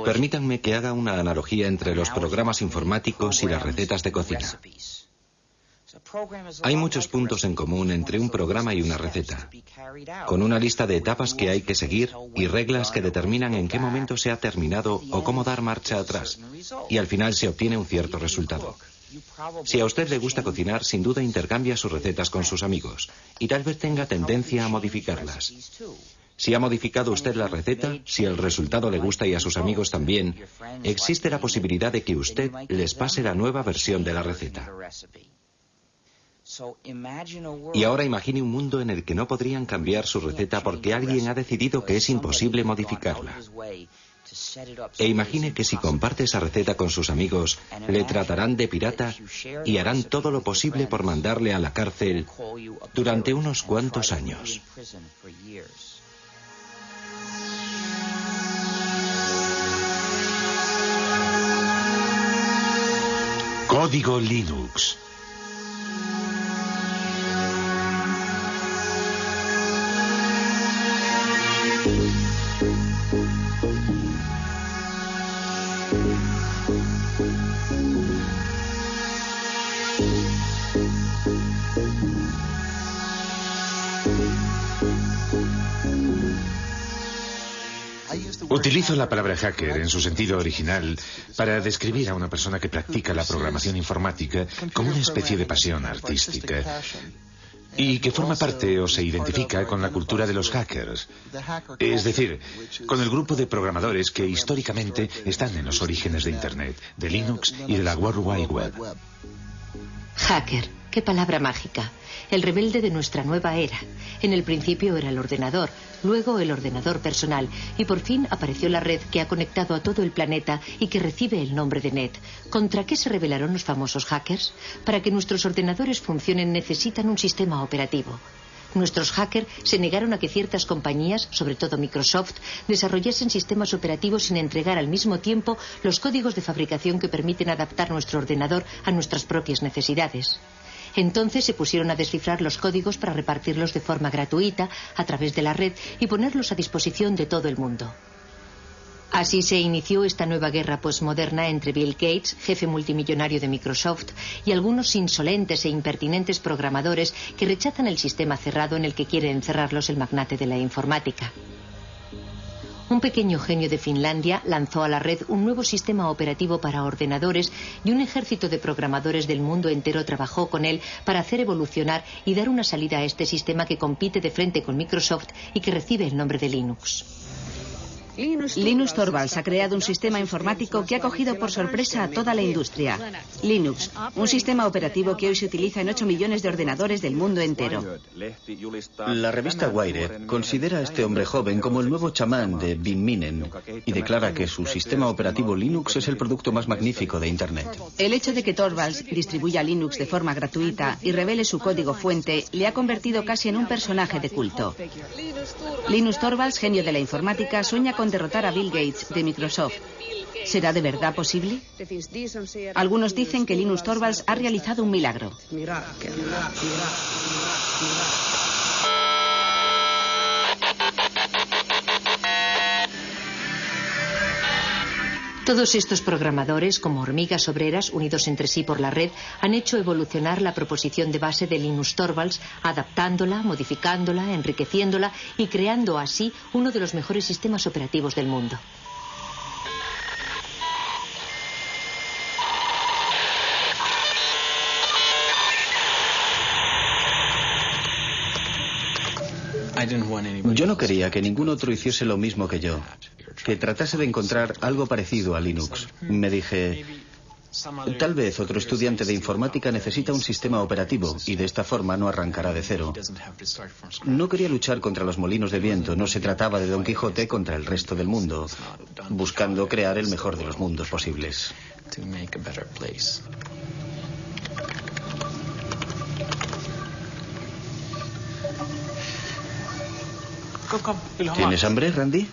Permítanme que haga una analogía entre los programas informáticos y las recetas de cocina. Hay muchos puntos en común entre un programa y una receta, con una lista de etapas que hay que seguir y reglas que determinan en qué momento se ha terminado o cómo dar marcha atrás, y al final se obtiene un cierto resultado. Si a usted le gusta cocinar, sin duda intercambia sus recetas con sus amigos, y tal vez tenga tendencia a modificarlas. Si ha modificado usted la receta, si el resultado le gusta y a sus amigos también, existe la posibilidad de que usted les pase la nueva versión de la receta. Y ahora imagine un mundo en el que no podrían cambiar su receta porque alguien ha decidido que es imposible modificarla. E imagine que si comparte esa receta con sus amigos, le tratarán de pirata y harán todo lo posible por mandarle a la cárcel durante unos cuantos años. Código Linux. Utilizo la palabra hacker en su sentido original para describir a una persona que practica la programación informática como una especie de pasión artística y que forma parte o se identifica con la cultura de los hackers, es decir, con el grupo de programadores que históricamente están en los orígenes de Internet, de Linux y de la World Wide Web. Hacker, qué palabra mágica. El rebelde de nuestra nueva era. En el principio era el ordenador, luego el ordenador personal y por fin apareció la red que ha conectado a todo el planeta y que recibe el nombre de Net. ¿Contra qué se rebelaron los famosos hackers? Para que nuestros ordenadores funcionen necesitan un sistema operativo. Nuestros hackers se negaron a que ciertas compañías, sobre todo Microsoft, desarrollasen sistemas operativos sin entregar al mismo tiempo los códigos de fabricación que permiten adaptar nuestro ordenador a nuestras propias necesidades. Entonces se pusieron a descifrar los códigos para repartirlos de forma gratuita a través de la red y ponerlos a disposición de todo el mundo. Así se inició esta nueva guerra posmoderna entre Bill Gates, jefe multimillonario de Microsoft, y algunos insolentes e impertinentes programadores que rechazan el sistema cerrado en el que quiere encerrarlos el magnate de la informática. Un pequeño genio de Finlandia lanzó a la red un nuevo sistema operativo para ordenadores y un ejército de programadores del mundo entero trabajó con él para hacer evolucionar y dar una salida a este sistema que compite de frente con Microsoft y que recibe el nombre de Linux. Linus Torvalds ha creado un sistema informático que ha cogido por sorpresa a toda la industria. Linux, un sistema operativo que hoy se utiliza en 8 millones de ordenadores del mundo entero. La revista Wired considera a este hombre joven como el nuevo chamán de Bin Minen y declara que su sistema operativo Linux es el producto más magnífico de Internet. El hecho de que Torvalds distribuya Linux de forma gratuita y revele su código fuente le ha convertido casi en un personaje de culto. Linus Torvalds, genio de la informática, sueña con derrotar a Bill Gates de Microsoft. ¿Será de verdad posible? Algunos dicen que Linus Torvalds ha realizado un milagro. Todos estos programadores, como hormigas obreras unidos entre sí por la red, han hecho evolucionar la proposición de base de Linus Torvalds, adaptándola, modificándola, enriqueciéndola y creando así uno de los mejores sistemas operativos del mundo. Yo no quería que ningún otro hiciese lo mismo que yo, que tratase de encontrar algo parecido a Linux. Me dije, tal vez otro estudiante de informática necesita un sistema operativo y de esta forma no arrancará de cero. No quería luchar contra los molinos de viento, no se trataba de Don Quijote contra el resto del mundo, buscando crear el mejor de los mundos posibles. ¿Tienes hambre, Randy?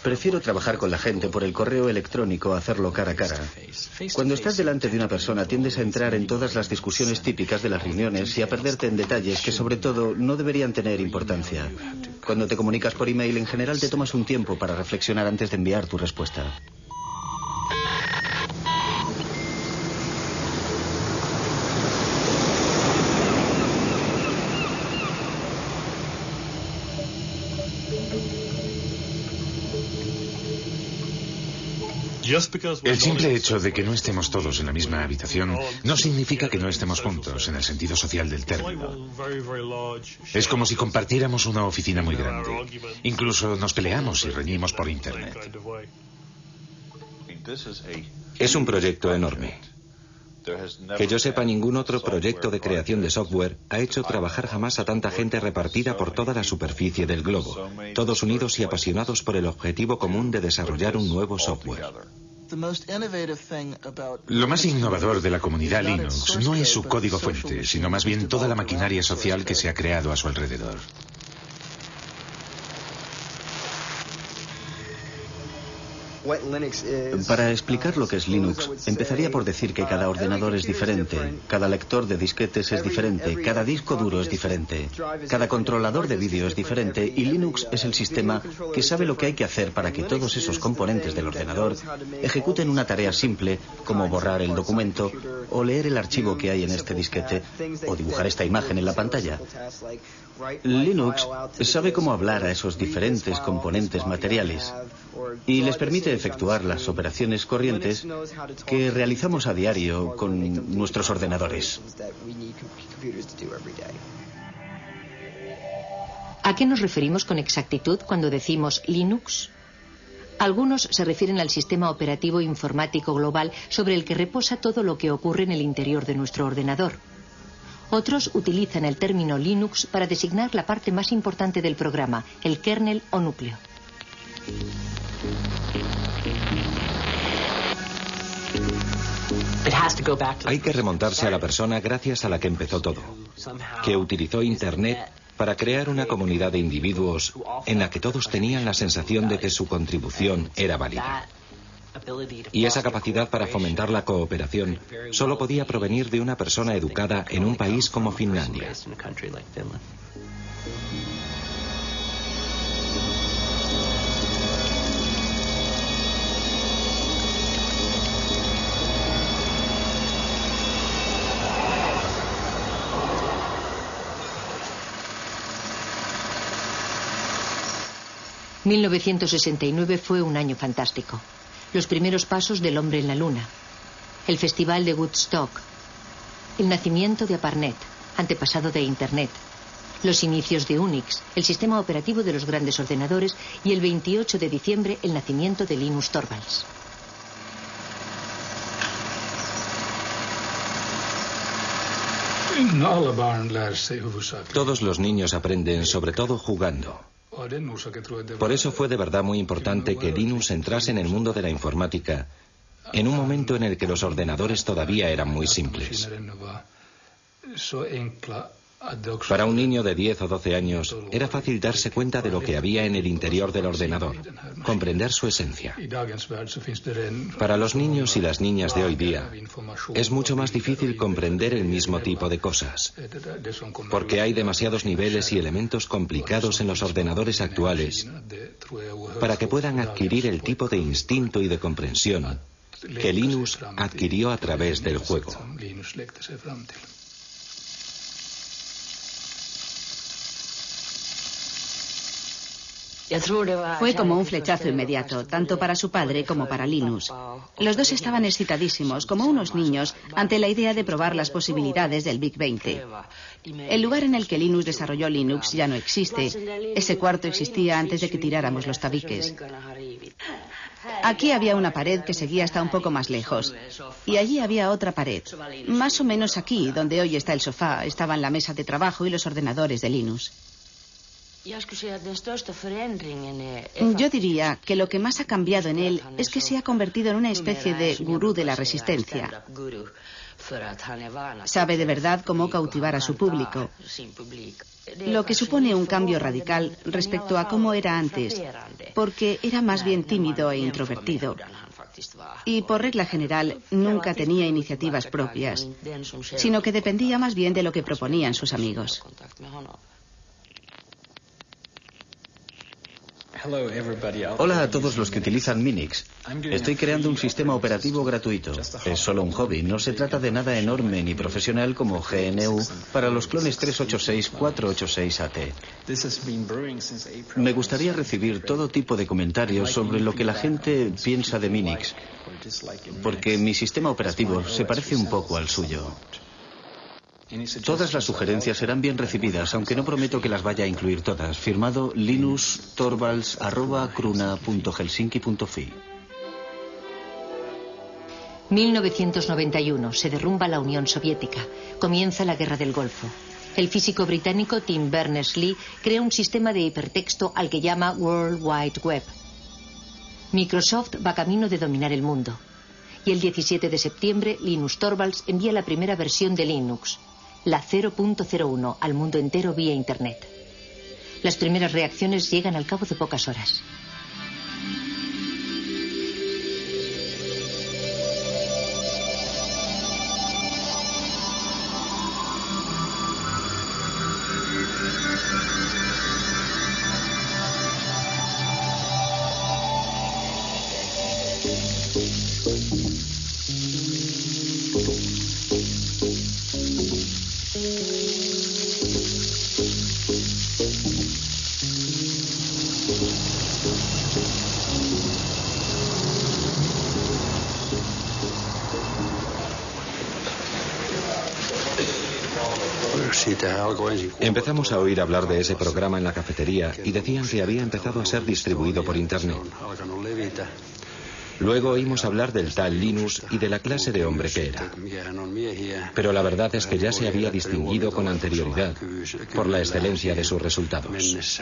Prefiero trabajar con la gente por el correo electrónico a hacerlo cara a cara. Cuando estás delante de una persona tiendes a entrar en todas las discusiones típicas de las reuniones y a perderte en detalles que sobre todo no deberían tener importancia. Cuando te comunicas por email en general te tomas un tiempo para reflexionar antes de enviar tu respuesta. El simple hecho de que no estemos todos en la misma habitación no significa que no estemos juntos en el sentido social del término. Es como si compartiéramos una oficina muy grande. Incluso nos peleamos y reñimos por Internet. Es un proyecto enorme. Que yo sepa, ningún otro proyecto de creación de software ha hecho trabajar jamás a tanta gente repartida por toda la superficie del globo, todos unidos y apasionados por el objetivo común de desarrollar un nuevo software. Lo más innovador de la comunidad Linux no es su código fuente, sino más bien toda la maquinaria social que se ha creado a su alrededor. Para explicar lo que es Linux, empezaría por decir que cada ordenador es diferente, cada lector de disquetes es diferente, cada disco duro es diferente, cada controlador de vídeo es diferente y Linux es el sistema que sabe lo que hay que hacer para que todos esos componentes del ordenador ejecuten una tarea simple como borrar el documento o leer el archivo que hay en este disquete o dibujar esta imagen en la pantalla. Linux sabe cómo hablar a esos diferentes componentes materiales y les permite efectuar las operaciones corrientes que realizamos a diario con nuestros ordenadores. ¿A qué nos referimos con exactitud cuando decimos Linux? Algunos se refieren al sistema operativo informático global sobre el que reposa todo lo que ocurre en el interior de nuestro ordenador. Otros utilizan el término Linux para designar la parte más importante del programa, el kernel o núcleo. Hay que remontarse a la persona gracias a la que empezó todo, que utilizó Internet para crear una comunidad de individuos en la que todos tenían la sensación de que su contribución era válida. Y esa capacidad para fomentar la cooperación solo podía provenir de una persona educada en un país como Finlandia. ...1969 fue un año fantástico. Los primeros pasos del hombre en la luna, el festival de Woodstock, el nacimiento de ARPANET, antepasado de Internet, los inicios de Unix, el sistema operativo de los grandes ordenadores y el 28 de diciembre el nacimiento de Linus Torvalds. Todos los niños aprenden, sobre todo jugando. Por eso fue de verdad muy importante que Linus entrase en el mundo de la informática en un momento en el que los ordenadores todavía eran muy simples. Para un niño de 10 o 12 años era fácil darse cuenta de lo que había en el interior del ordenador, comprender su esencia. Para los niños y las niñas de hoy día es mucho más difícil comprender el mismo tipo de cosas, porque hay demasiados niveles y elementos complicados en los ordenadores actuales para que puedan adquirir el tipo de instinto y de comprensión que Linus adquirió a través del juego. Fue como un flechazo inmediato, tanto para su padre como para Linus. Los dos estaban excitadísimos, como unos niños, ante la idea de probar las posibilidades del Big 20. El lugar en el que Linus desarrolló Linux ya no existe. Ese cuarto existía antes de que tiráramos los tabiques. Aquí había una pared que seguía hasta un poco más lejos. Y allí había otra pared. Más o menos aquí, donde hoy está el sofá, estaban la mesa de trabajo y los ordenadores de Linus. Yo diría que lo que más ha cambiado en él es que se ha convertido en una especie de gurú de la resistencia. Sabe de verdad cómo cautivar a su público. lo que supone un cambio radical respecto a cómo era antes, porque era más bien tímido e introvertido. Y por regla general nunca tenía iniciativas propias, sino que dependía más bien de lo que proponían sus amigos. Hola a todos los que utilizan Minix. Estoy creando un sistema operativo gratuito. Es solo un hobby, no se trata de nada enorme ni profesional como GNU para los clones 386-486AT. Me gustaría recibir todo tipo de comentarios sobre lo que la gente piensa de Minix, porque mi sistema operativo se parece un poco al suyo. Todas las sugerencias serán bien recibidas, aunque no prometo que las vaya a incluir todas. Firmado linustorvalds@cruna.helsinki.fi. 1991. Se derrumba la Unión Soviética. Comienza la Guerra del Golfo. El físico británico Tim Berners-Lee crea un sistema de hipertexto al que llama World Wide Web. Microsoft va camino de dominar el mundo. Y el 17 de septiembre, Linus Torvalds envía la primera versión de Linux, la 0.01, al mundo entero vía Internet. Las primeras reacciones llegan al cabo de pocas horas. Empezamos a oír hablar de ese programa en la cafetería y decían que había empezado a ser distribuido por Internet. Luego oímos hablar del tal Linus y de la clase de hombre que era. Pero la verdad es que ya se había distinguido con anterioridad por la excelencia de sus resultados.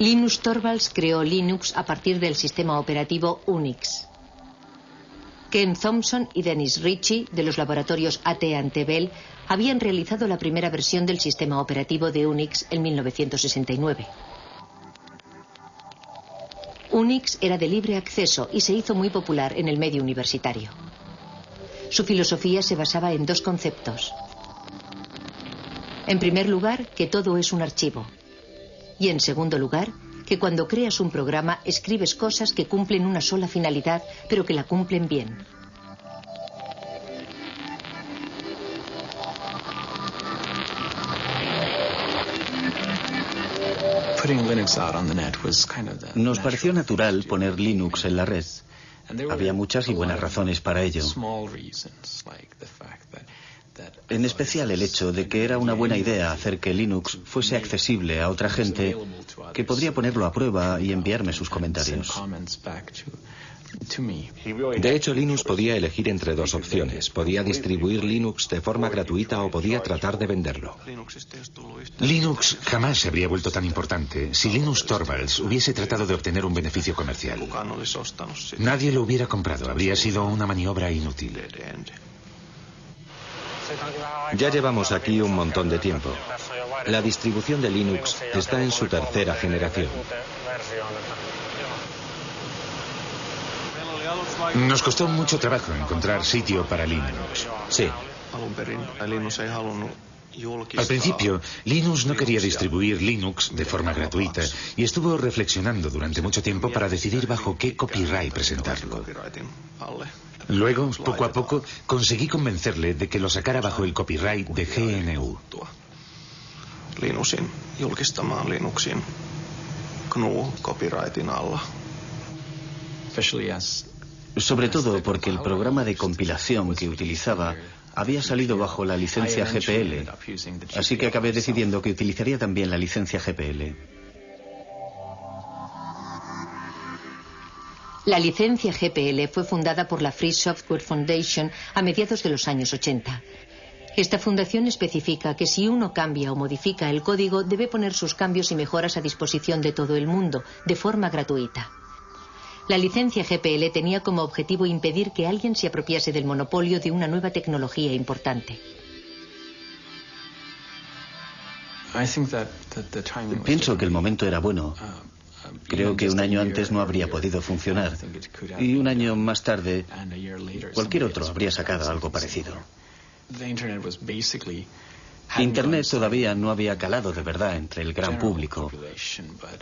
Linus Torvalds creó Linux a partir del sistema operativo Unix. Ken Thompson y Dennis Ritchie, de los laboratorios AT&T Bell, habían realizado la primera versión del sistema operativo de Unix en 1969. Unix era de libre acceso y se hizo muy popular en el medio universitario. Su filosofía se basaba en dos conceptos. En primer lugar, que todo es un archivo. Y en segundo lugar, que cuando creas un programa escribes cosas que cumplen una sola finalidad, pero que la cumplen bien. Nos pareció natural poner Linux en la red. Había muchas y buenas razones para ello. En especial el hecho de que era una buena idea hacer que Linux fuese accesible a otra gente que podría ponerlo a prueba y enviarme sus comentarios. De hecho, Linus podía elegir entre dos opciones. Podía distribuir Linux de forma gratuita o podía tratar de venderlo. Linux jamás se habría vuelto tan importante si Linus Torvalds hubiese tratado de obtener un beneficio comercial. Nadie lo hubiera comprado, habría sido una maniobra inútil. Ya llevamos aquí un montón de tiempo. La distribución de Linux está en su tercera generación. Nos costó mucho trabajo encontrar sitio para Linux. Sí. Al principio, Linus no quería distribuir Linux de forma gratuita y estuvo reflexionando durante mucho tiempo para decidir bajo qué copyright presentarlo. Luego, poco a poco, conseguí convencerle de que lo sacara bajo el copyright de GNU. Linuxin julkistamaan Linuxin GNU copyrightin alla. Sobre todo porque el programa de compilación que utilizaba había salido bajo la licencia GPL, así que acabé decidiendo que utilizaría también la licencia GPL. La licencia GPL fue fundada por la Free Software Foundation a mediados de los años 80. Esta fundación especifica que si uno cambia o modifica el código, debe poner sus cambios y mejoras a disposición de todo el mundo, de forma gratuita. La licencia GPL tenía como objetivo impedir que alguien se apropiase del monopolio de una nueva tecnología importante. Pienso que el momento era bueno. Creo que un año antes no habría podido funcionar. Y un año más tarde, cualquier otro habría sacado algo parecido. Internet todavía no había calado de verdad entre el gran público,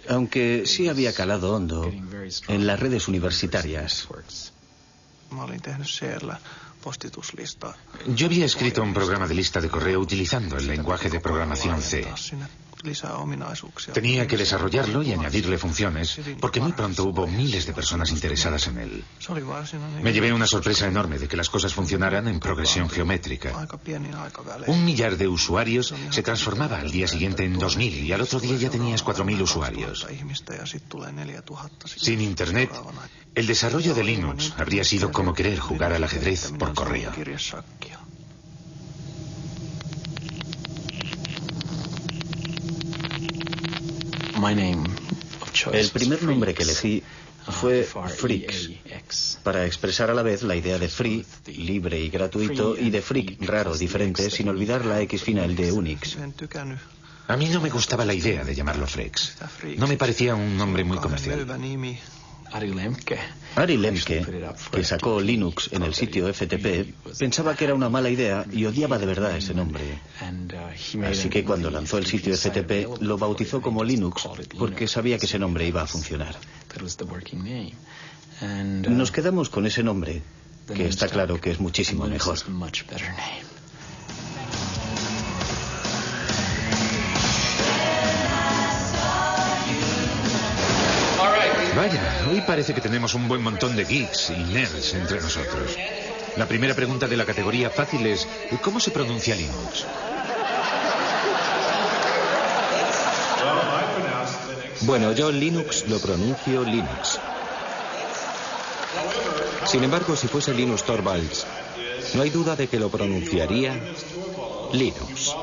aunque sí había calado hondo en las redes universitarias. Yo había escrito un programa de lista de correo utilizando el lenguaje de programación C. Tenía que desarrollarlo y añadirle funciones, porque muy pronto hubo miles de personas interesadas en él. Me llevé una sorpresa enorme de que las cosas funcionaran en progresión geométrica. 1 millar de usuarios se transformaba al día siguiente en 2000 y al otro día ya tenías 4000 usuarios. Sin Internet, el desarrollo de Linux habría sido como querer jugar al ajedrez por correo. El primer nombre que elegí fue Freaks, para expresar a la vez la idea de free, libre y gratuito, y de freak, raro, diferente, sin olvidar la X final de Unix. A mí no me gustaba la idea de llamarlo Freaks. No me parecía un nombre muy comercial. Ari Lemke, que sacó Linux en el sitio FTP, pensaba que era una mala idea y odiaba de verdad ese nombre. Así que cuando lanzó el sitio FTP lo bautizó como Linux porque sabía que ese nombre iba a funcionar. Nos quedamos con ese nombre, que está claro que es muchísimo mejor. Vaya, hoy parece que tenemos un buen montón de geeks y nerds entre nosotros. La primera pregunta de la categoría fácil es, ¿cómo se pronuncia Linux? Bueno, yo Linux lo pronuncio Linux. Sin embargo, si fuese Linus Torvalds, no hay duda de que lo pronunciaría Linux.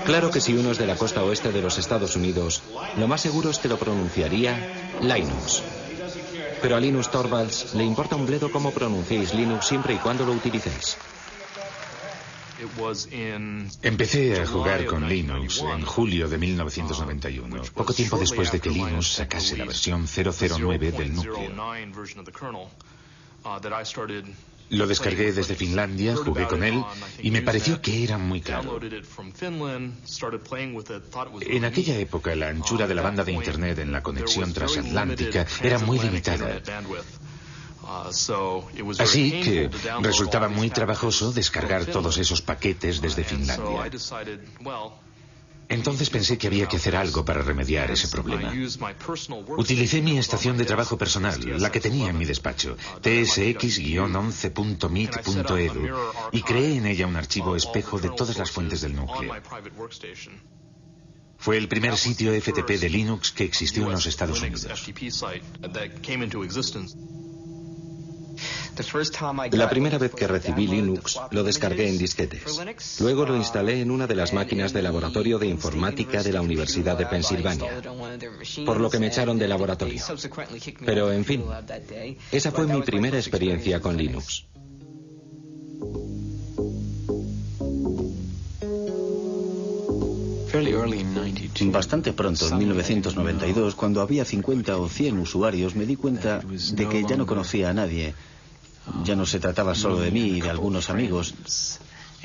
Claro que si uno es de la costa oeste de los Estados Unidos, lo más seguro es que lo pronunciaría Linux. Pero a Linus Torvalds le importa un bledo cómo pronunciéis Linux siempre y cuando lo utilicéis. Empecé a jugar con Linux en julio de 1991, poco tiempo después de que Linux sacase la versión 009 del núcleo. Lo descargué desde Finlandia, jugué con él y me pareció que era muy caro. En aquella época la anchura de la banda de Internet en la conexión transatlántica era muy limitada. Así que resultaba muy trabajoso descargar todos esos paquetes desde Finlandia. Entonces pensé que había que hacer algo para remediar ese problema. Utilicé mi estación de trabajo personal, la que tenía en mi despacho, tsx-11.meet.edu, y creé en ella un archivo espejo de todas las fuentes del núcleo. Fue el primer sitio FTP de Linux que existió en los Estados Unidos. La primera vez que recibí Linux lo descargué en disquetes. Luego lo instalé en una de las máquinas de laboratorio de informática de la Universidad de Pensilvania, por lo que me echaron del laboratorio. Pero, en fin, esa fue mi primera experiencia con Linux. Bastante pronto, en 1992, cuando había 50 o 100 usuarios, me di cuenta de que ya no conocía a nadie. Ya no se trataba solo de mí y de algunos amigos,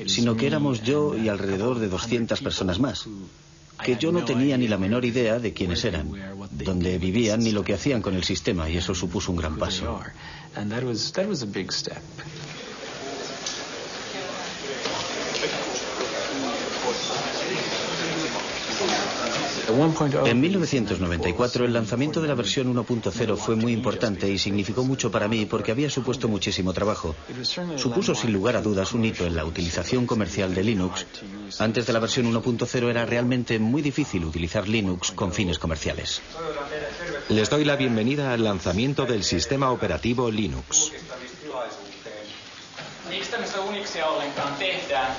sino que éramos yo y alrededor de 200 personas más, que yo no tenía ni la menor idea de quiénes eran, dónde vivían ni lo que hacían con el sistema, y eso supuso un gran paso. En 1994 el lanzamiento de la versión 1.0 fue muy importante y significó mucho para mí porque había supuesto muchísimo trabajo. Supuso sin lugar a dudas un hito en la utilización comercial de Linux. Antes de la versión 1.0 era realmente muy difícil utilizar Linux con fines comerciales. Les doy la bienvenida al lanzamiento del sistema operativo Linux.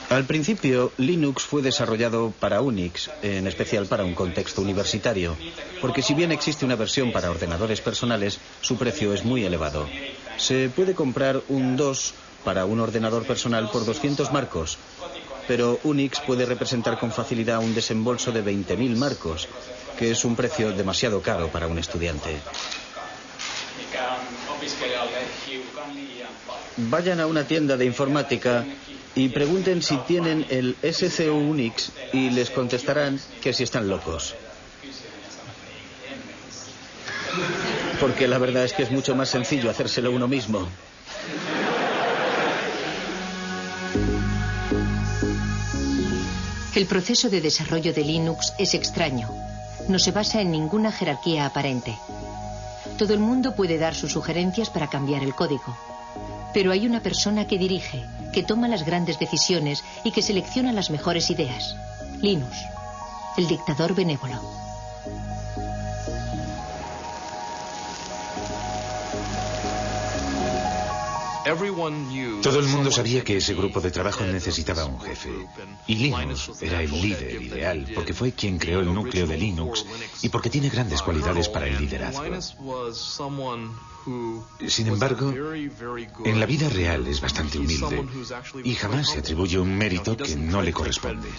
Al principio, Linux fue desarrollado para Unix, en especial para un contexto universitario, porque si bien existe una versión para ordenadores personales, su precio es muy elevado. Se puede comprar un DOS para un ordenador personal por 200 marcos, pero Unix puede representar con facilidad un desembolso de 20.000 marcos, que es un precio demasiado caro para un estudiante. Vayan a una tienda de informática y pregunten si tienen el SCU Unix y les contestarán que si están locos. Porque la verdad es que es mucho más sencillo hacérselo uno mismo. El proceso de desarrollo de Linux es extraño. No se basa en ninguna jerarquía aparente. Todo el mundo puede dar sus sugerencias para cambiar el código. Pero hay una persona que dirige, que toma las grandes decisiones y que selecciona las mejores ideas. Linus, el dictador benévolo. Todo el mundo sabía que ese grupo de trabajo necesitaba un jefe. Y Linus era el líder ideal, porque fue quien creó el núcleo de Linux y porque tiene grandes cualidades para el liderazgo. Sin embargo, en la vida real es bastante humilde y jamás se atribuye un mérito que no le corresponde.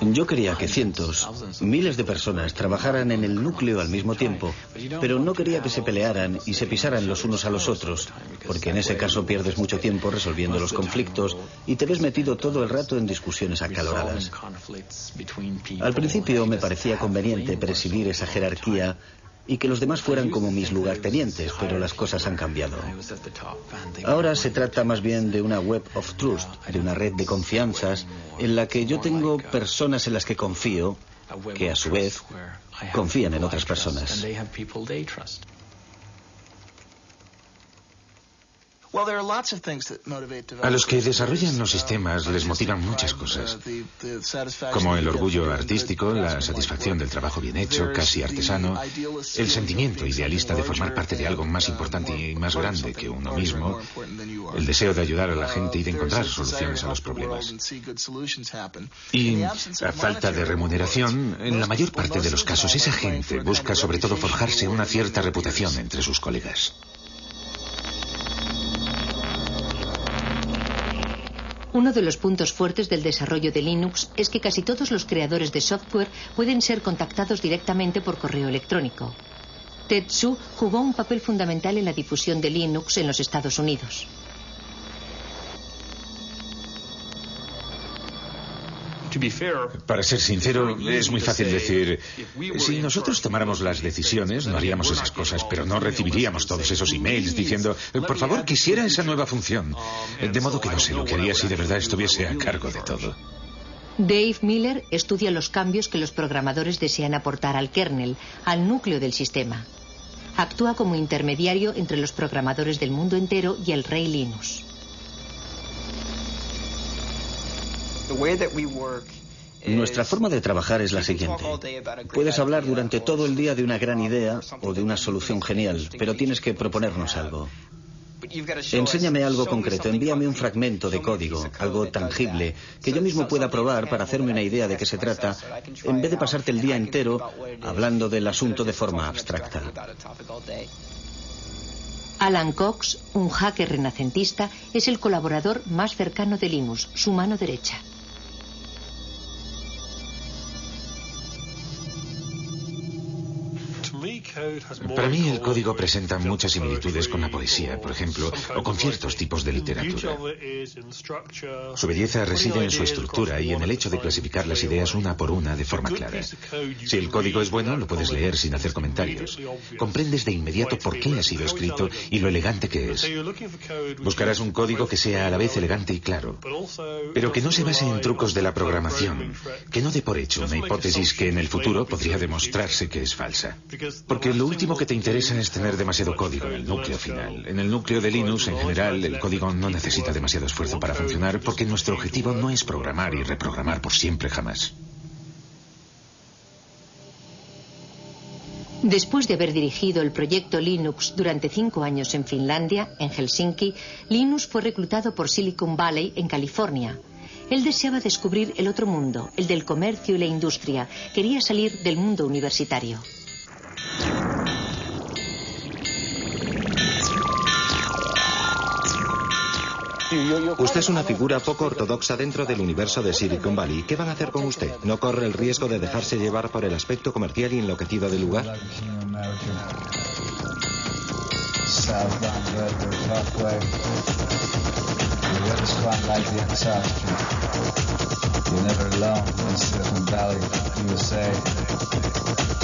Yo quería que cientos, miles de personas trabajaran en el núcleo al mismo tiempo, pero no quería que se pelearan y se pisaran los unos a los otros, porque en ese caso pierdes mucho tiempo resolviendo los conflictos y te ves metido todo el rato en discusiones acaloradas. Al principio me parecía conveniente presidir esa jerarquía y que los demás fueran como mis lugartenientes, pero las cosas han cambiado. Ahora se trata más bien de una web of trust, de una red de confianzas en la que yo tengo personas en las que confío, que a su vez confían en otras personas. A los que desarrollan los sistemas les motivan muchas cosas, como el orgullo artístico, la satisfacción del trabajo bien hecho, casi artesano, el sentimiento idealista de formar parte de algo más importante y más grande que uno mismo, el deseo de ayudar a la gente y de encontrar soluciones a los problemas. Y, a falta de remuneración, en la mayor parte de los casos esa gente busca sobre todo forjarse una cierta reputación entre sus colegas. Uno de los puntos fuertes del desarrollo de Linux es que casi todos los creadores de software pueden ser contactados directamente por correo electrónico. Tetsu jugó un papel fundamental en la difusión de Linux en los Estados Unidos. Para ser sincero, es muy fácil decir, si nosotros tomáramos las decisiones, no haríamos esas cosas, pero no recibiríamos todos esos emails diciendo, por favor, quisiera esa nueva función. De modo que no sé lo que haría si de verdad estuviese a cargo de todo. Dave Miller estudia los cambios que los programadores desean aportar al kernel, al núcleo del sistema. Actúa como intermediario entre los programadores del mundo entero y el rey Linus. Nuestra forma de trabajar es la siguiente. Puedes hablar durante todo el día de una gran idea o de una solución genial, pero tienes que proponernos algo. Enséñame algo concreto, envíame un fragmento de código, algo tangible, que yo mismo pueda probar para hacerme una idea de qué se trata, en vez de pasarte el día entero hablando del asunto de forma abstracta. Alan Cox, un hacker renacentista, es el colaborador más cercano de Linus, su mano derecha. Para mí el código presenta muchas similitudes con la poesía, por ejemplo, o con ciertos tipos de literatura. Su belleza reside en su estructura y en el hecho de clasificar las ideas una por una de forma clara. Si el código es bueno, lo puedes leer sin hacer comentarios. Comprendes de inmediato por qué ha sido escrito y lo elegante que es. Buscarás un código que sea a la vez elegante y claro, pero que no se base en trucos de la programación, que no dé por hecho una hipótesis que en el futuro podría demostrarse que es falsa. Porque lo último que te interesa es tener demasiado código en el núcleo final. En el núcleo de Linux, en general, el código no necesita demasiado esfuerzo para funcionar porque nuestro objetivo no es programar y reprogramar por siempre jamás. Después de haber dirigido el proyecto Linux durante 5 años en Finlandia, en Helsinki, Linus fue reclutado por Silicon Valley, en California. Él deseaba descubrir el otro mundo, el del comercio y la industria. Quería salir del mundo universitario. Usted es una figura poco ortodoxa dentro del universo de Silicon Valley. ¿Qué van a hacer con usted? ¿No corre el riesgo de dejarse llevar por el aspecto comercial y enloquecido del lugar?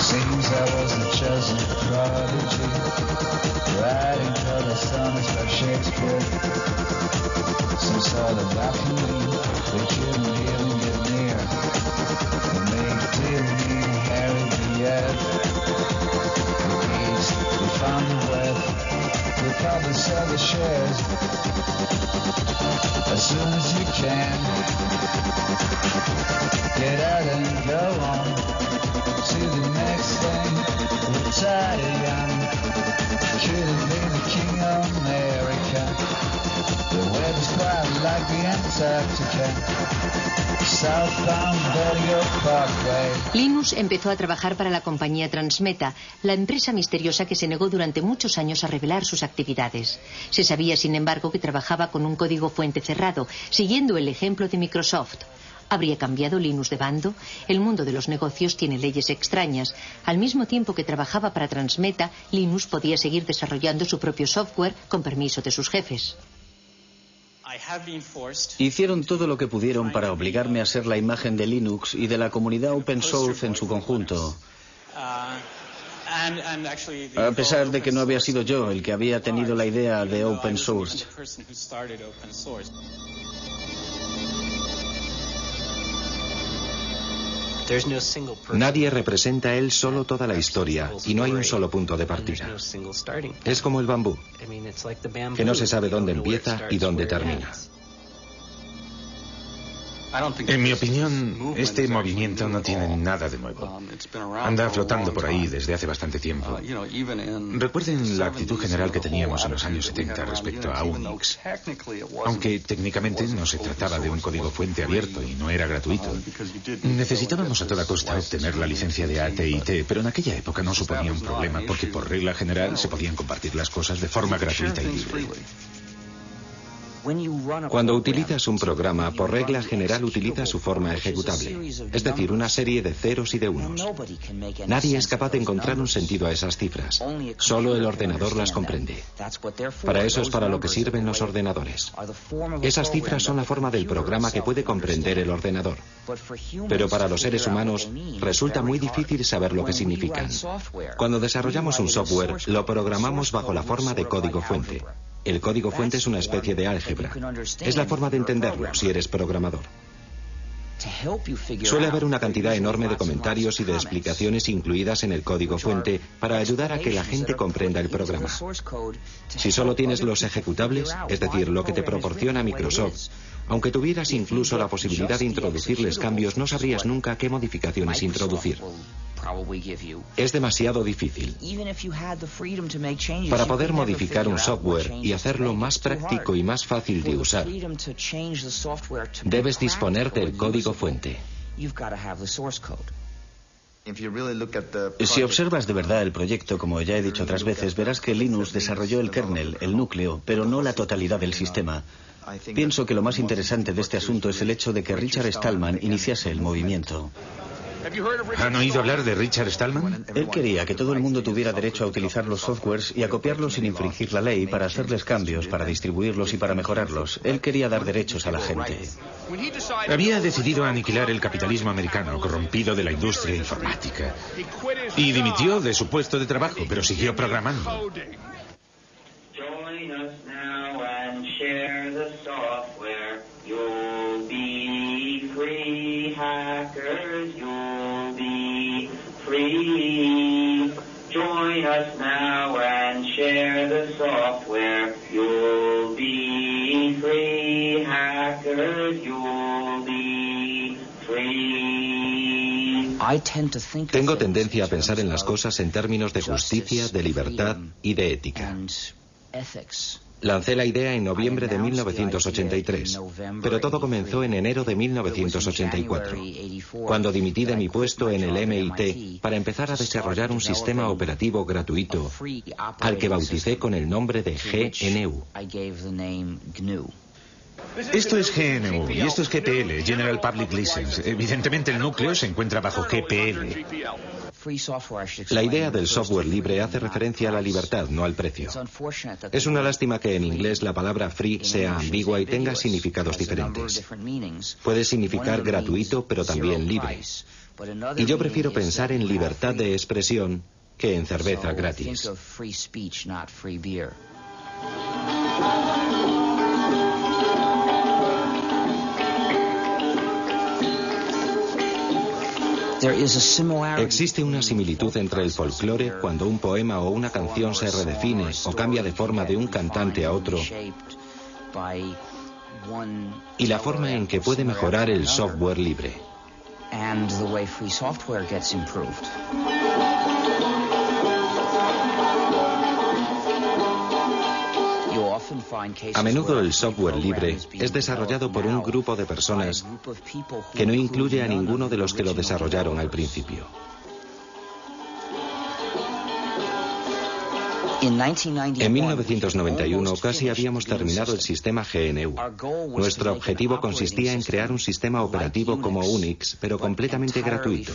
Seems I was the chosen prodigy, riding till the summits by Shakespeare. Some sort of balcony, they couldn't even get near. And they didn't even Harry the Ed. The Gates, they found the web, they probably sell the shares. As soon as you can, get out and go on. To the next thing, retire young. Could have been the king of America. The weather's quite like the Antarctica. Southbound Bellevue Parkway. Linus empezó a trabajar para la compañía Transmeta, la empresa misteriosa que se negó durante muchos años a revelar sus actividades. Se sabía, sin embargo, que trabajaba con un código fuente cerrado, siguiendo el ejemplo de Microsoft. ¿Habría cambiado Linus de bando? El mundo de los negocios tiene leyes extrañas. Al mismo tiempo que trabajaba para Transmeta, Linus podía seguir desarrollando su propio software con permiso de sus jefes. Hicieron todo lo que pudieron para obligarme a ser la imagen de Linux y de la comunidad open source en su conjunto. A pesar de que no había sido yo el que había tenido la idea de open source. Nadie representa él solo toda la historia y no hay un solo punto de partida. Es como el bambú, que no se sabe dónde empieza y dónde termina. En mi opinión, este movimiento no tiene nada de nuevo. Anda flotando por ahí desde hace bastante tiempo. Recuerden la actitud general que teníamos en los años 70 respecto a Unix. Aunque técnicamente no se trataba de un código fuente abierto y no era gratuito. Necesitábamos a toda costa obtener la licencia de AT&T, pero en aquella época no suponía un problema porque por regla general se podían compartir las cosas de forma gratuita y libre. Cuando utilizas un programa, por regla general utiliza su forma ejecutable, es decir, una serie de ceros y de unos. Nadie es capaz de encontrar un sentido a esas cifras, solo el ordenador las comprende. Para eso es para lo que sirven los ordenadores. Esas cifras son la forma del programa que puede comprender el ordenador. Pero para los seres humanos resulta muy difícil saber lo que significan. Cuando desarrollamos un software, lo programamos bajo la forma de código fuente. El código fuente es una especie de álgebra. Es la forma de entenderlo si eres programador. Suele haber una cantidad enorme de comentarios y de explicaciones incluidas en el código fuente para ayudar a que la gente comprenda el programa. Si solo tienes los ejecutables, es decir, lo que te proporciona Microsoft, aunque tuvieras incluso la posibilidad de introducirles cambios, no sabrías nunca qué modificaciones introducir. Es demasiado difícil. Para poder modificar un software y hacerlo más práctico y más fácil de usar, debes disponer del código fuente. Si observas de verdad el proyecto, como ya he dicho otras veces, verás que Linus desarrolló el kernel, el núcleo, pero no la totalidad del sistema. Pienso que lo más interesante de este asunto es el hecho de que Richard Stallman iniciase el movimiento. ¿Han oído hablar de Richard Stallman? Él quería que todo el mundo tuviera derecho a utilizar los softwares y a copiarlos sin infringir la ley, para hacerles cambios, para distribuirlos y para mejorarlos. Él quería dar derechos a la gente. Había decidido aniquilar el capitalismo americano corrompido de la industria informática. Y dimitió de su puesto de trabajo, pero siguió programando. Hackers, you'll be free. Join us now and share the software. You'll be free. Hackers, you'll be free. Tengo tendencia a pensar en las cosas en términos de justicia, de libertad y de ética. Lancé la idea en noviembre de 1983, pero todo comenzó en enero de 1984, cuando dimití de mi puesto en el MIT para empezar a desarrollar un sistema operativo gratuito, al que bauticé con el nombre de GNU. Esto es GNU y esto es GPL, General Public License. Evidentemente el núcleo se encuentra bajo GPL. La idea del software libre hace referencia a la libertad, no al precio. Es una lástima que en inglés la palabra free sea ambigua y tenga significados diferentes. Puede significar gratuito, pero también libre. Y yo prefiero pensar en libertad de expresión que en cerveza gratis. Existe una similitud entre el folclore cuando un poema o una canción se redefine o cambia de forma de un cantante a otro y la forma en que puede mejorar el software libre. A menudo el software libre es desarrollado por un grupo de personas que no incluye a ninguno de los que lo desarrollaron al principio. En 1991 casi habíamos terminado el sistema GNU. Nuestro objetivo consistía en crear un sistema operativo como Unix, pero completamente gratuito.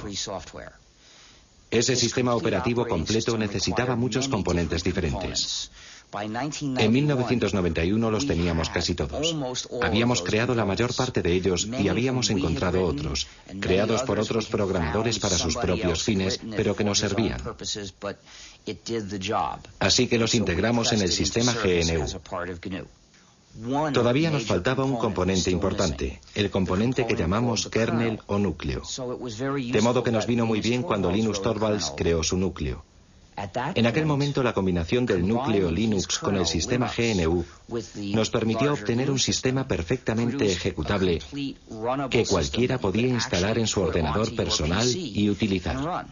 Ese sistema operativo completo necesitaba muchos componentes diferentes. En 1991 los teníamos casi todos. Habíamos creado la mayor parte de ellos y habíamos encontrado otros, creados por otros programadores para sus propios fines, pero que nos servían. Así que los integramos en el sistema GNU. Todavía nos faltaba un componente importante, el componente que llamamos kernel o núcleo. De modo que nos vino muy bien cuando Linus Torvalds creó su núcleo. En aquel momento la combinación del núcleo Linux con el sistema GNU nos permitió obtener un sistema perfectamente ejecutable que cualquiera podía instalar en su ordenador personal y utilizar.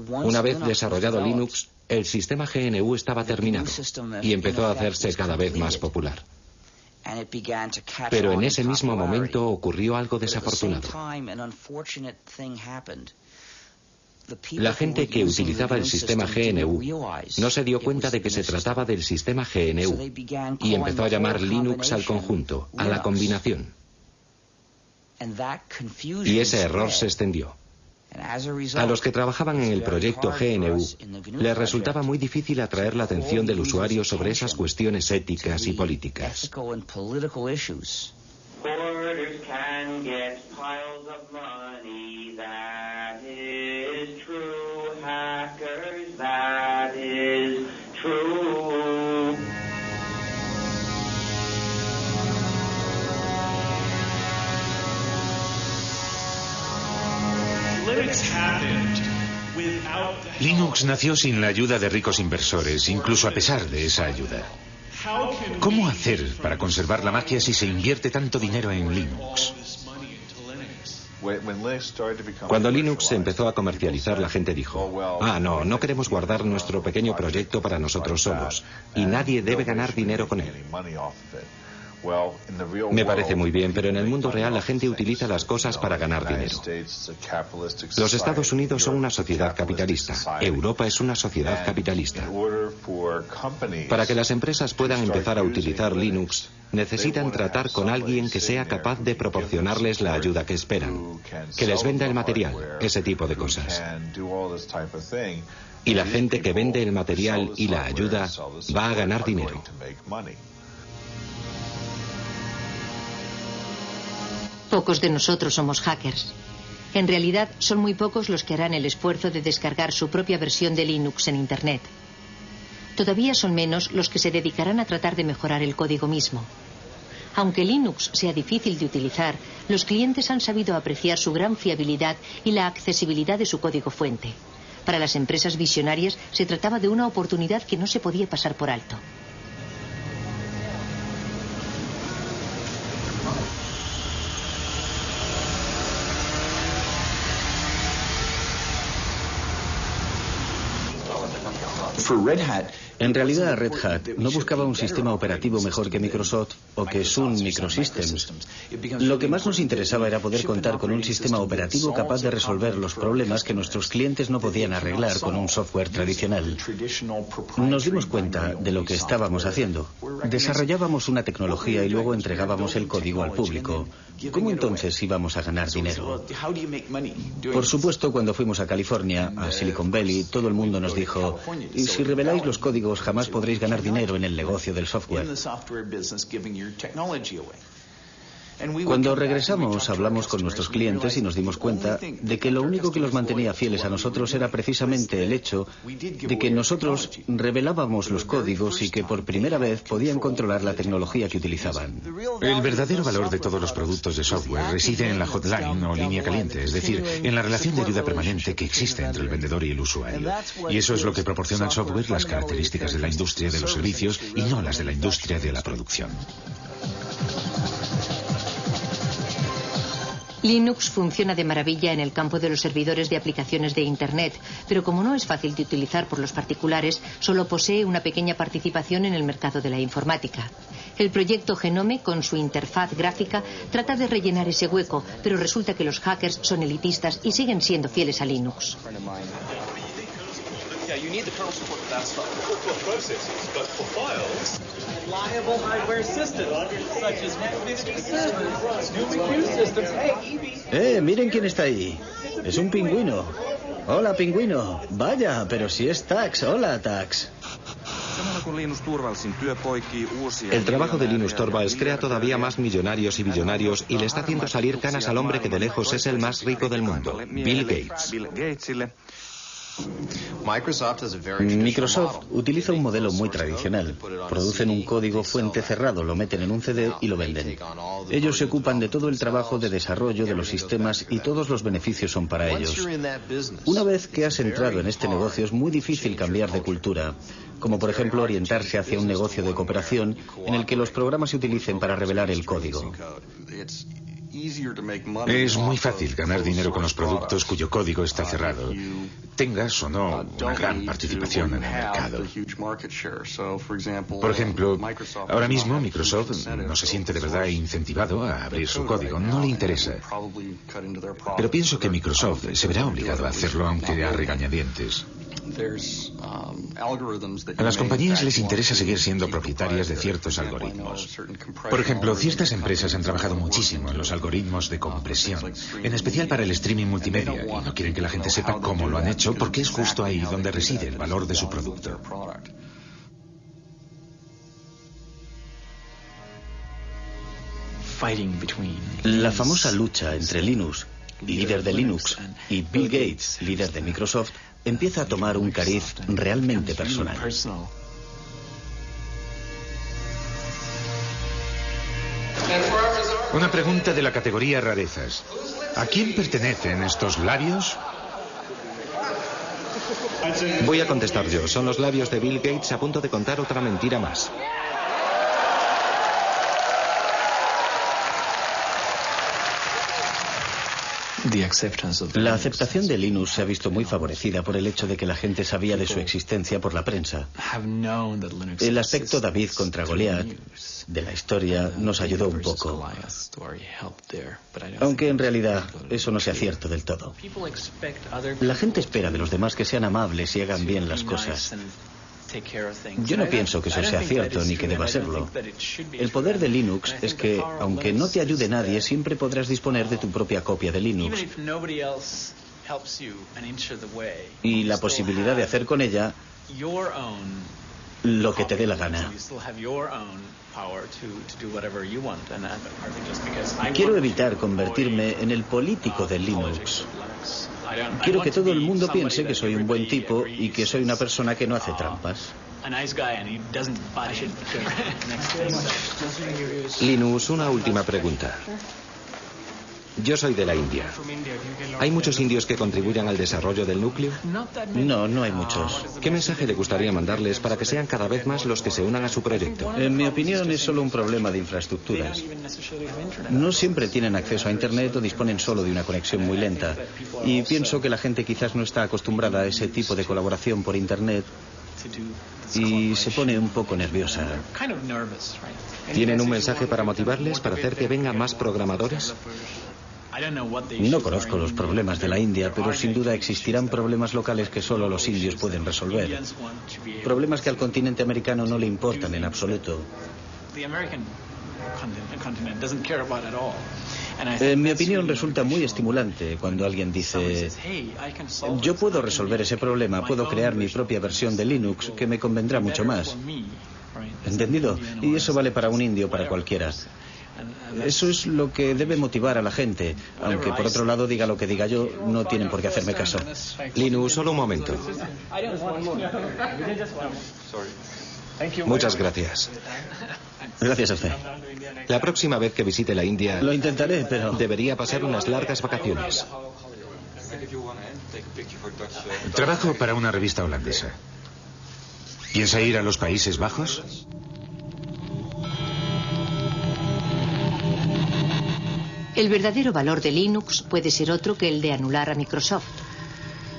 Una vez desarrollado Linux, el sistema GNU estaba terminado y empezó a hacerse cada vez más popular. Pero en ese mismo momento ocurrió algo desafortunado. La gente que utilizaba el sistema GNU no se dio cuenta de que se trataba del sistema GNU y empezó a llamar Linux al conjunto, a la combinación. Y ese error se extendió. A los que trabajaban en el proyecto GNU les resultaba muy difícil atraer la atención del usuario sobre esas cuestiones éticas y políticas. Linux nació sin la ayuda de ricos inversores, incluso a pesar de esa ayuda. ¿Cómo hacer para conservar la magia si se invierte tanto dinero en Linux? Cuando Linux empezó a comercializar, la gente dijo, no queremos guardar nuestro pequeño proyecto para nosotros solos, y nadie debe ganar dinero con él. Me parece muy bien, pero en el mundo real la gente utiliza las cosas para ganar dinero. Los Estados Unidos son una sociedad capitalista. Europa es una sociedad capitalista. Para que las empresas puedan empezar a utilizar Linux, necesitan tratar con alguien que sea capaz de proporcionarles la ayuda que esperan, que les venda el material, ese tipo de cosas. Y la gente que vende el material y la ayuda va a ganar dinero. Pocos de nosotros somos hackers. En realidad, son muy pocos los que harán el esfuerzo de descargar su propia versión de Linux en Internet. Todavía son menos los que se dedicarán a tratar de mejorar el código mismo. Aunque Linux sea difícil de utilizar, los clientes han sabido apreciar su gran fiabilidad y la accesibilidad de su código fuente. Para las empresas visionarias se trataba de una oportunidad que no se podía pasar por alto. En realidad, Red Hat no buscaba un sistema operativo mejor que Microsoft o que Sun Microsystems. Lo que más nos interesaba era poder contar con un sistema operativo capaz de resolver los problemas que nuestros clientes no podían arreglar con un software tradicional. Nos dimos cuenta de lo que estábamos haciendo. Desarrollábamos una tecnología y luego entregábamos el código al público. ¿Cómo entonces íbamos a ganar dinero? Por supuesto, cuando fuimos a California, a Silicon Valley, todo el mundo nos dijo: y si reveláis los códigos, jamás podréis ganar dinero en el negocio del software. Cuando regresamos, hablamos con nuestros clientes y nos dimos cuenta de que lo único que los mantenía fieles a nosotros era precisamente el hecho de que nosotros revelábamos los códigos y que por primera vez podían controlar la tecnología que utilizaban. El verdadero valor de todos los productos de software reside en la hotline o línea caliente, es decir, en la relación de ayuda permanente que existe entre el vendedor y el usuario. Y eso es lo que proporciona el software las características de la industria de los servicios y no las de la industria de la producción. Linux funciona de maravilla en el campo de los servidores de aplicaciones de Internet, pero como no es fácil de utilizar por los particulares, solo posee una pequeña participación en el mercado de la informática. El proyecto Genome, con su interfaz gráfica, trata de rellenar ese hueco, pero resulta que los hackers son elitistas y siguen siendo fieles a Linux. Miren quién está ahí. Es un pingüino. Hola, pingüino. Vaya, pero si es Tax. Hola, Tax. El trabajo de Linus Torvalds crea todavía más millonarios y billonarios y le está haciendo salir canas al hombre que de lejos es el más rico del mundo, Bill Gates. Microsoft utiliza un modelo muy tradicional. Producen un código fuente cerrado, lo meten en un CD y lo venden. Ellos se ocupan de todo el trabajo de desarrollo de los sistemas y todos los beneficios son para ellos. Una vez que has entrado en este negocio es muy difícil cambiar de cultura, como por ejemplo orientarse hacia un negocio de cooperación en el que los programas se utilicen para revelar el código. Es muy fácil ganar dinero con los productos cuyo código está cerrado, tengas o no una gran participación en el mercado. Por ejemplo, ahora mismo Microsoft no se siente de verdad incentivado a abrir su código, no le interesa. Pero pienso que Microsoft se verá obligado a hacerlo aunque a regañadientes. A las compañías les interesa seguir siendo propietarias de ciertos algoritmos. Por ejemplo, ciertas empresas han trabajado muchísimo en los algoritmos de compresión, en especial para el streaming multimedia, y no quieren que la gente sepa cómo lo han hecho porque es justo ahí donde reside el valor de su producto. La famosa lucha entre Linus, líder de Linux, y Bill Gates, líder de Microsoft, empieza a tomar un cariz realmente personal. Una pregunta de la categoría rarezas. ¿A quién pertenecen estos labios? Voy a contestar yo. Son los labios de Bill Gates a punto de contar otra mentira más. La aceptación de Linux se ha visto muy favorecida por el hecho de que la gente sabía de su existencia por la prensa. El aspecto David contra Goliat de la historia nos ayudó un poco, aunque en realidad eso no sea cierto del todo. La gente espera de los demás que sean amables y hagan bien las cosas. Yo no pienso que eso sea cierto ni que deba serlo. El poder de Linux es que, aunque no te ayude nadie, siempre podrás disponer de tu propia copia de Linux. Y la posibilidad de hacer con ella lo que te dé la gana. Quiero evitar convertirme en el político de Linux. Quiero que todo el mundo piense que soy un buen tipo y que soy una persona que no hace trampas. Linus, una última pregunta. Yo soy de la India. ¿Hay muchos indios que contribuyan al desarrollo del núcleo? No, no hay muchos. ¿Qué mensaje le gustaría mandarles para que sean cada vez más los que se unan a su proyecto? En mi opinión es solo un problema de infraestructuras. No siempre tienen acceso a Internet o disponen solo de una conexión muy lenta. Y pienso que la gente quizás no está acostumbrada a ese tipo de colaboración por Internet y se pone un poco nerviosa. ¿Tienen un mensaje para motivarles, para hacer que vengan más programadores? No conozco los problemas de la India, pero sin duda existirán problemas locales que solo los indios pueden resolver. Problemas que al continente americano no le importan en absoluto. En mi opinión resulta muy estimulante cuando alguien dice: yo puedo resolver ese problema, puedo crear mi propia versión de Linux que me convendrá mucho más. ¿Entendido? Y eso vale para un indio, para cualquiera. Eso es lo que debe motivar a la gente, aunque por otro lado diga lo que diga yo, no tienen por qué hacerme caso. Linus, solo un momento. Muchas gracias. Gracias a usted. La próxima vez que visite la India... Lo intentaré, pero... debería pasar unas largas vacaciones. Trabajo para una revista holandesa. ¿Piensa ir a los Países Bajos? El verdadero valor de Linux puede ser otro que el de anular a Microsoft.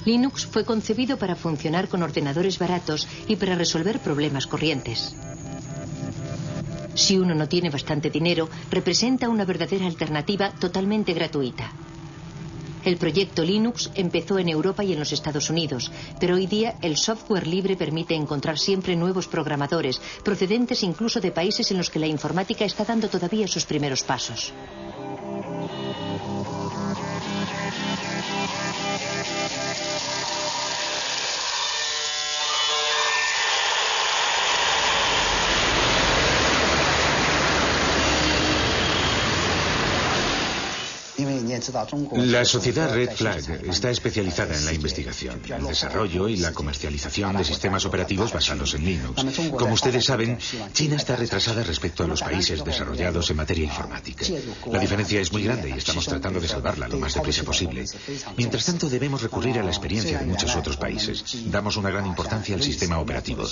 Linux fue concebido para funcionar con ordenadores baratos y para resolver problemas corrientes. Si uno no tiene bastante dinero, representa una verdadera alternativa totalmente gratuita. El proyecto Linux empezó en Europa y en los Estados Unidos, pero hoy día el software libre permite encontrar siempre nuevos programadores, procedentes incluso de países en los que la informática está dando todavía sus primeros pasos. La sociedad Red Flag está especializada en la investigación, el desarrollo y la comercialización de sistemas operativos basados en Linux. Como ustedes saben, China está retrasada respecto a los países desarrollados en materia informática. La diferencia es muy grande y estamos tratando de salvarla lo más deprisa posible. Mientras tanto, debemos recurrir a la experiencia de muchos otros países. Damos una gran importancia al sistema operativo.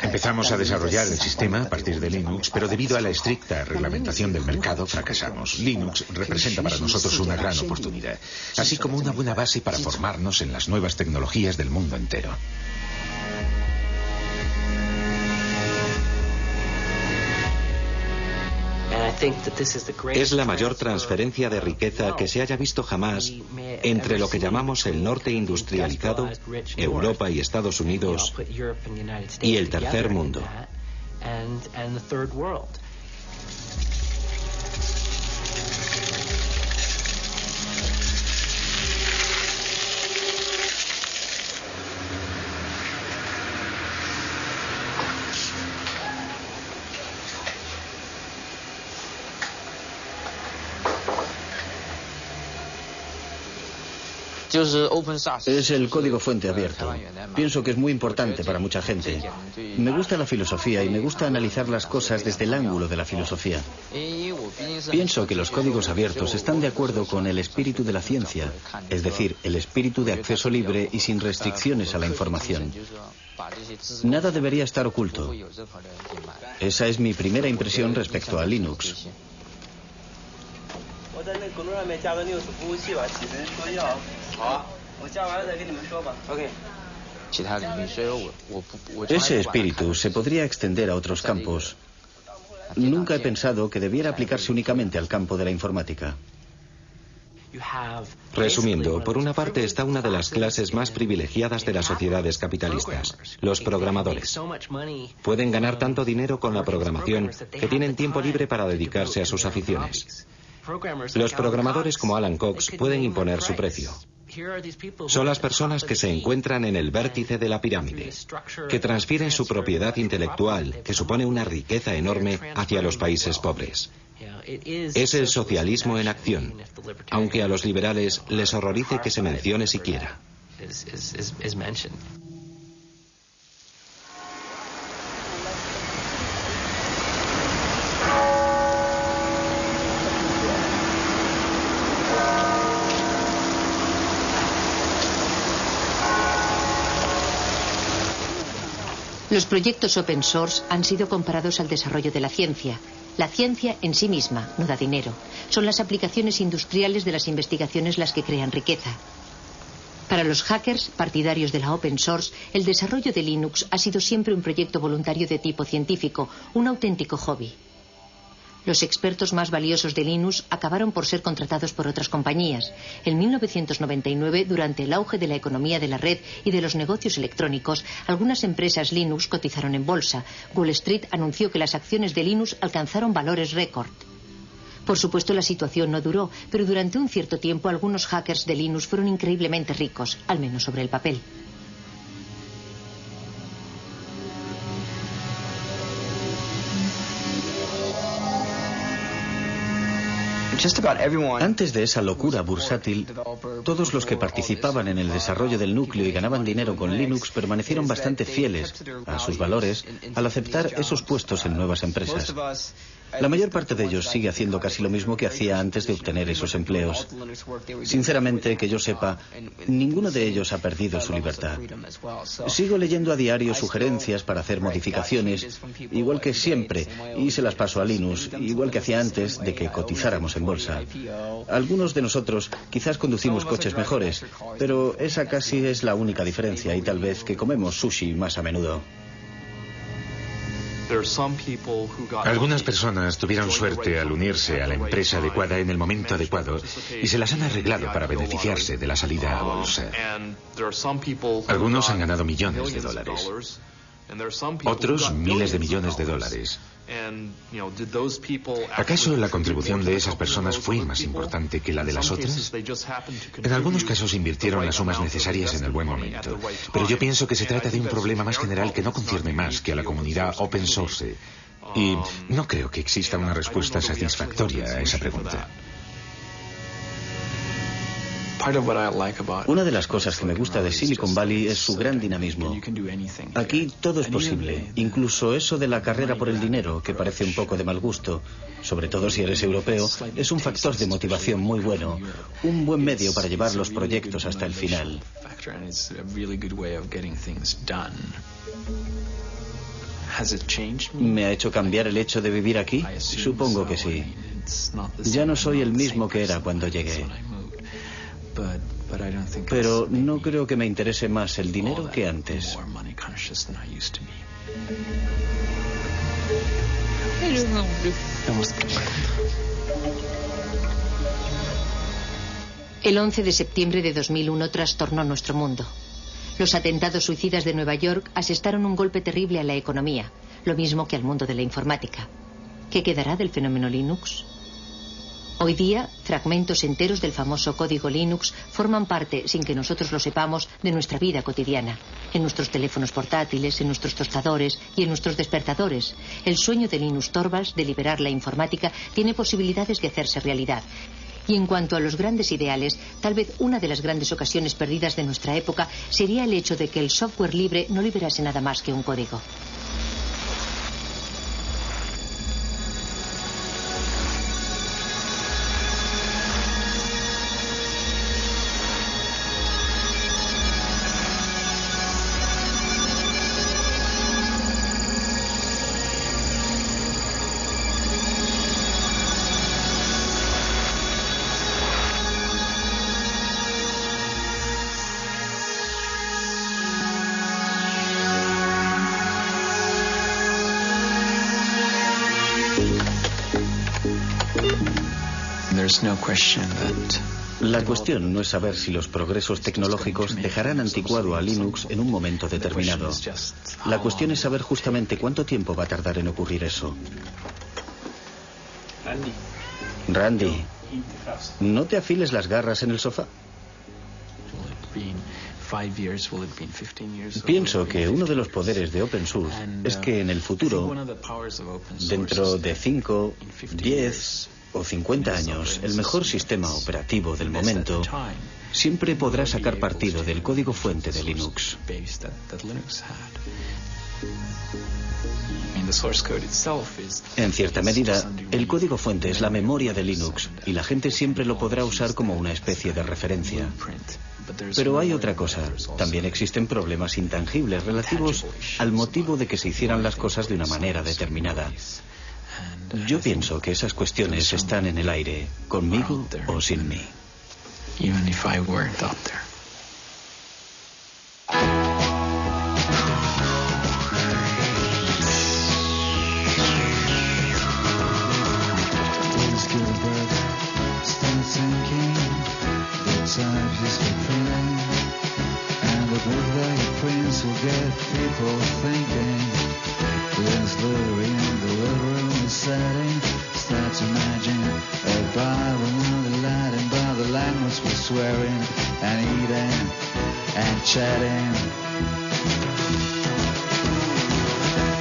Empezamos a desarrollar el sistema a partir de Linux, pero debido a la estricta reglamentación del mercado, fracasamos. Linux representa para nosotros una gran oportunidad, así como una buena base para formarnos en las nuevas tecnologías del mundo entero. Es la mayor transferencia de riqueza que se haya visto jamás entre lo que llamamos el norte industrializado, Europa y Estados Unidos, y el tercer mundo. Es el código fuente abierto. Pienso que es muy importante para mucha gente. Me gusta la filosofía y me gusta analizar las cosas desde el ángulo de la filosofía. Pienso que los códigos abiertos están de acuerdo con el espíritu de la ciencia, es decir, el espíritu de acceso libre y sin restricciones a la información. Nada debería estar oculto. Esa es mi primera impresión respecto a Linux. Ese espíritu se podría extender a otros campos. Nunca he pensado que debiera aplicarse únicamente al campo de la informática. Resumiendo, por una parte está una de las clases más privilegiadas de las sociedades capitalistas, los programadores. Pueden ganar tanto dinero con la programación que tienen tiempo libre para dedicarse a sus aficiones. Los programadores como Alan Cox pueden imponer su precio. Son las personas que se encuentran en el vértice de la pirámide, que transfieren su propiedad intelectual, que supone una riqueza enorme, hacia los países pobres. Es el socialismo en acción, aunque a los liberales les horrorice que se mencione siquiera. Los proyectos open source han sido comparados al desarrollo de la ciencia. La ciencia en sí misma no da dinero. Son las aplicaciones industriales de las investigaciones las que crean riqueza. Para los hackers, partidarios de la open source, el desarrollo de Linux ha sido siempre un proyecto voluntario de tipo científico, un auténtico hobby. Los expertos más valiosos de Linux acabaron por ser contratados por otras compañías. En 1999, durante el auge de la economía de la red y de los negocios electrónicos, algunas empresas Linux cotizaron en bolsa. Wall Street anunció que las acciones de Linux alcanzaron valores récord. Por supuesto, la situación no duró, pero durante un cierto tiempo algunos hackers de Linux fueron increíblemente ricos, al menos sobre el papel. Antes de esa locura bursátil, todos los que participaban en el desarrollo del núcleo y ganaban dinero con Linux permanecieron bastante fieles a sus valores al aceptar esos puestos en nuevas empresas. La mayor parte de ellos sigue haciendo casi lo mismo que hacía antes de obtener esos empleos. Sinceramente, que yo sepa, ninguno de ellos ha perdido su libertad. Sigo leyendo a diario sugerencias para hacer modificaciones, igual que siempre, y se las paso a Linux, igual que hacía antes de que cotizáramos en bolsa. Algunos de nosotros quizás conducimos coches mejores, pero esa casi es la única diferencia, y tal vez que comemos sushi más a menudo. Algunas personas tuvieron suerte al unirse a la empresa adecuada en el momento adecuado y se las han arreglado para beneficiarse de la salida a bolsa. Algunos han ganado millones de dólares, otros miles de millones de dólares. ¿Acaso la contribución de esas personas fue más importante que la de las otras? En algunos casos invirtieron las sumas necesarias en el buen momento, pero yo pienso que se trata de un problema más general que no concierne más que a la comunidad open source, y no creo que exista una respuesta satisfactoria a esa pregunta. Una de las cosas que me gusta de Silicon Valley es su gran dinamismo. Aquí todo es posible, incluso eso de la carrera por el dinero, que parece un poco de mal gusto, sobre todo si eres europeo, es un factor de motivación muy bueno, un buen medio para llevar los proyectos hasta el final. ¿Me ha hecho cambiar el hecho de vivir aquí? Supongo que sí. Ya no soy el mismo que era cuando llegué. Pero no creo que me interese más el dinero que antes. El 11 de septiembre de 2001 trastornó nuestro mundo. Los atentados suicidas de Nueva York asestaron un golpe terrible a la economía, lo mismo que al mundo de la informática. ¿Qué quedará del fenómeno Linux? Hoy día, fragmentos enteros del famoso código Linux forman parte, sin que nosotros lo sepamos, de nuestra vida cotidiana. En nuestros teléfonos portátiles, en nuestros tostadores y en nuestros despertadores. El sueño de Linus Torvalds de liberar la informática tiene posibilidades de hacerse realidad. Y en cuanto a los grandes ideales, tal vez una de las grandes ocasiones perdidas de nuestra época sería el hecho de que el software libre no liberase nada más que un código. La cuestión no es saber si los progresos tecnológicos dejarán anticuado a Linux en un momento determinado. La cuestión es saber justamente cuánto tiempo va a tardar en ocurrir eso. Randy, ¿no te afiles las garras en el sofá? Pienso que uno de los poderes de Open Source es que en el futuro, dentro de 5, 10 o 50 años, el mejor sistema operativo del momento siempre podrá sacar partido del código fuente de Linux. En cierta medida, el código fuente es la memoria de Linux y la gente siempre lo podrá usar como una especie de referencia. Pero hay otra cosa. También existen problemas intangibles relativos al motivo de que se hicieran las cosas de una manera determinada. Yo pienso que esas cuestiones están en el aire, conmigo o sin mí. sinking, the times is fulfilling, and the book that he prints will get people thinking. There's literary in the living room is setting. Start to imagine a Bible, not Latin, by the language we're swearing and eating and chatting.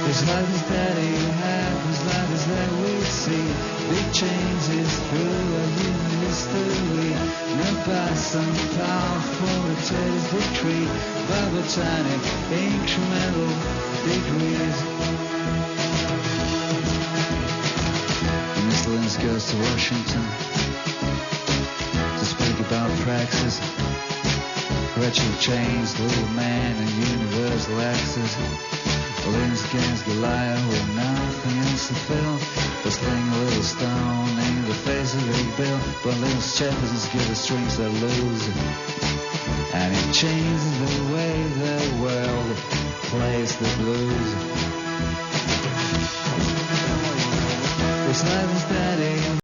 His life is that he had, his life is that we see. Big changes through a human history. Not by some powerful dictator's victory, by botanic incremental degrees. Mr. Linus goes to Washington to speak about praxis. Rachel Chains, little man and universal access. Linus against Goliath with nothing else to fill. But sling a little stone in the face of Big Bill. But Linus Jefferson's give the strings that lose. And it changes the way the world plays the blues. His life is that